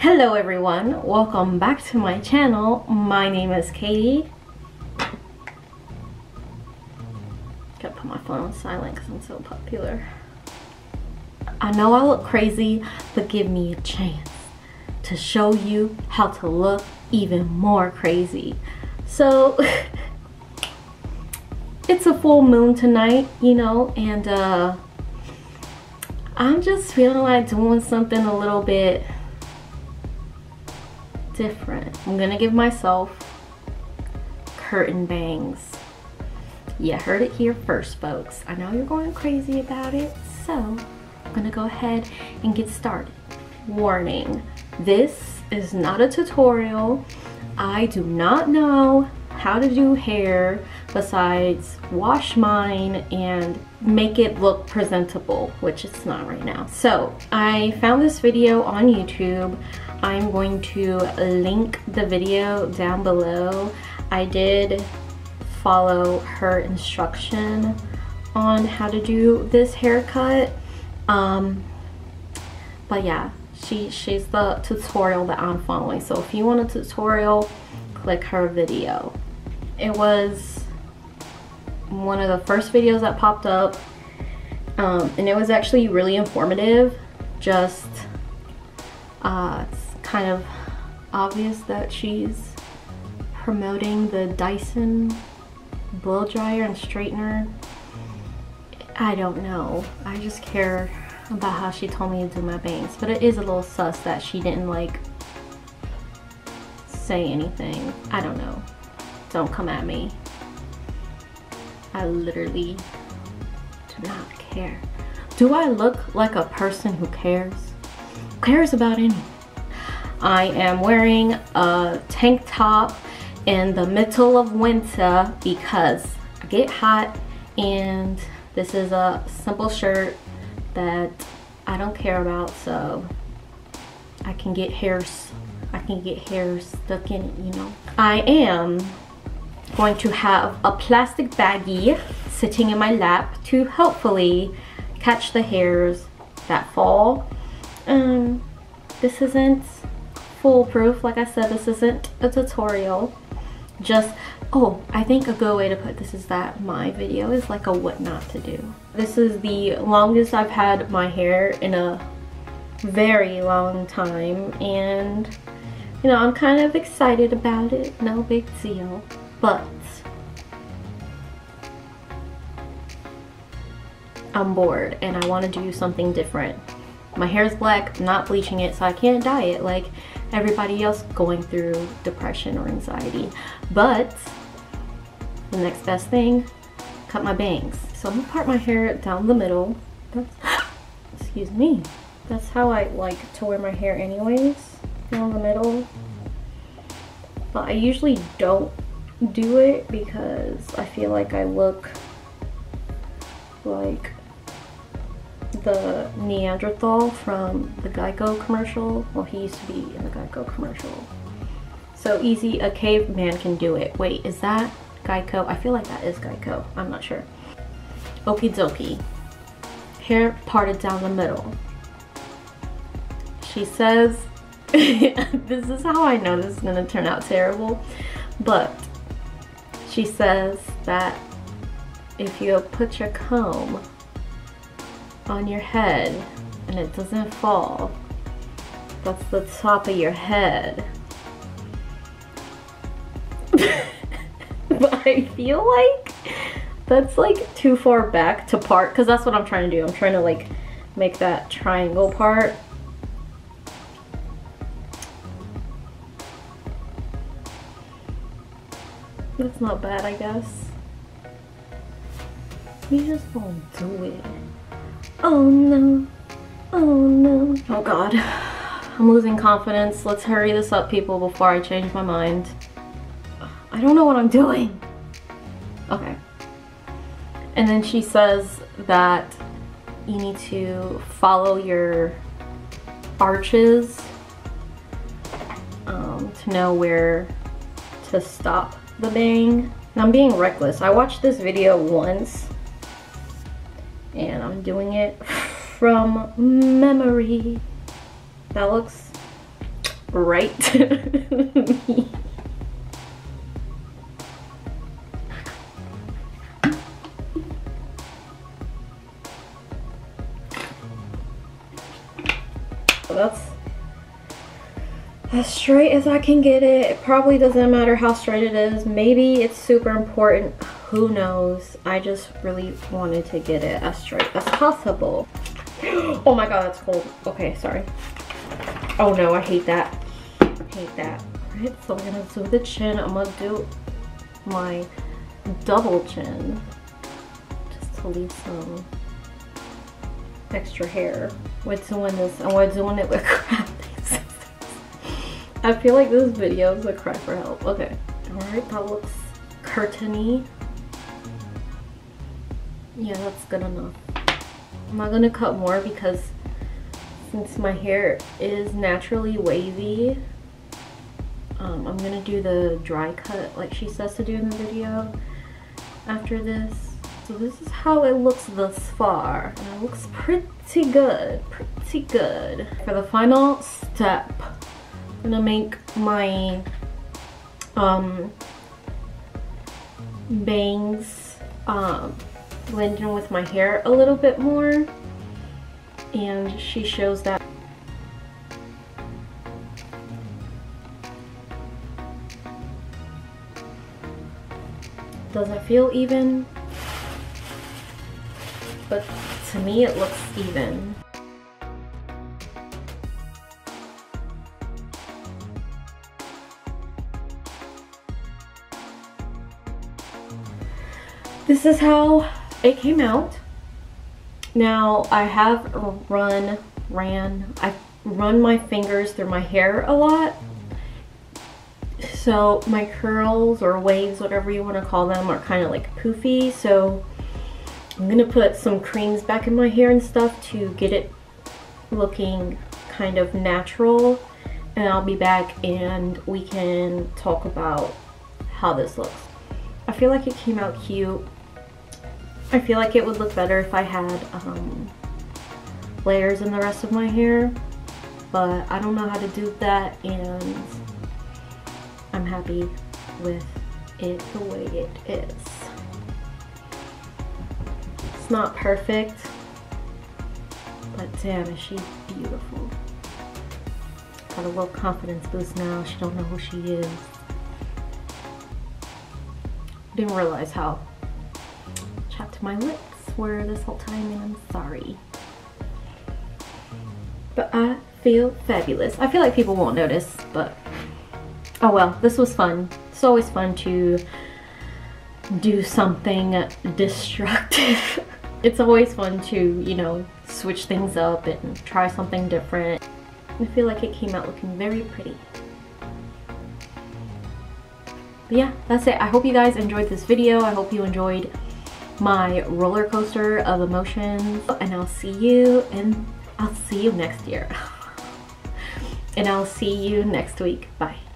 Hello everyone, welcome back to my channel. My name is Katie. Gotta put my phone on silent because I'm so popular. I know I look crazy, but give me a chance to show you how to look even more crazy. So it's a full moon tonight, you know, and I'm just feeling like doing something a little bit different. I'm gonna give myself curtain bangs. You heard it here first, folks. I know you're going crazy about it, so I'm gonna go ahead and get started. Warning, this is not a tutorial. I do not know how to do hair besides wash mine and make it look presentable, which it's not right now. So I found this video on YouTube. I'm going to link the video down below. I did follow her instruction on how to do this haircut. But yeah, she's the tutorial that I'm following. So if you want a tutorial, click her video. It was one of the first videos that popped up, and it was actually really informative. Just it's kind of obvious that she's promoting the Dyson blow dryer and straightener. I don't know, I just care about how she told me to do my bangs, but it is a little sus that she didn't like say anything. I don't know, don't come at me. I literally do not care. Do I look like a person who cares? Who cares about anything? I am wearing a tank top in the middle of winter because I get hot, and this is a simple shirt that I don't care about, so I can get hair stuck in it, you know. I am going to have a plastic baggie sitting in my lap to hopefully catch the hairs that fall. This isn't foolproof. Like I said, this isn't a tutorial. Just, oh, I think a good way to put this is that my video is like a what not to do. This is the longest I've had my hair in a very long time, and you know, I'm kind of excited about it. No big deal. But I'm bored and I want to do something different. My hair is black, I'm not bleaching it, so I can't dye it like everybody else going through depression or anxiety. But the next best thing, cut my bangs. So I'm gonna part my hair down the middle. Excuse me. That's how I like to wear my hair anyways, down the middle. But I usually don't do it because I feel like I look like the Neanderthal from the Geico commercial. Well, he used to be in the Geico commercial. So easy, a caveman can do it. Wait, is that Geico? I feel like that is Geico. I'm not sure. Okie dokie. Hair parted down the middle. She says, this is how I know this is gonna turn out terrible, but she says that if you put your comb on your head and it doesn't fall, that's the top of your head. But I feel like that's like too far back to part, because that's what I'm trying to do. I'm trying to like make that triangle part. That's not bad, I guess. We just won't do it. Oh no. Oh no. Oh god. I'm losing confidence. Let's hurry this up, people, before I change my mind. I don't know what I'm doing. Okay. And then she says that you need to follow your arches to know where to stop the bang. And I'm being reckless. I watched this video once and I'm doing it from memory. That looks right to me. That's as straight as I can get it. It probably doesn't matter how straight it is. Maybe it's super important. Who knows? I just really wanted to get it as straight as possible. Oh my god, that's cold. Okay, sorry. Oh no, I hate that. I hate that. Alright, so I'm gonna do the chin. I'm gonna do my double chin just to leave some extra hair. We're doing this and we're doing it with crap. I feel like this video is a cry for help. Okay. Alright, that looks curtainy. Yeah, that's good enough. I'm not gonna cut more because since my hair is naturally wavy, I'm gonna do the dry cut like she says to do in the video after this. So this is how it looks thus far. And it looks pretty good, pretty good. For the final step, I'm gonna make my bangs blend in with my hair a little bit more, and she shows that. Doesn't feel even, but to me it looks even. This is how it came out. Now I have run my fingers through my hair a lot, so my curls or waves, whatever you want to call them, are kind of like poofy. So I'm gonna put some creams back in my hair and stuff to get it looking kind of natural, and I'll be back and we can talk about how this looks. I feel like it came out cute. I feel like it would look better if I had layers in the rest of my hair, but I don't know how to do that, and I'm happy with it the way it is. It's not perfect, but damn, is she beautiful. Got a little confidence boost now. She don't know who she is. Didn't realize how chapped my lips were this whole time, and I'm sorry. But I feel fabulous. I feel like people won't notice, but oh well, this was fun. It's always fun to do something destructive. It's always fun to, you know, switch things up and try something different. I feel like it came out looking very pretty. But yeah, that's it. I hope you guys enjoyed this video. I hope you enjoyed my roller coaster of emotions, and I'll see you next year. And I'll see you next week. Bye.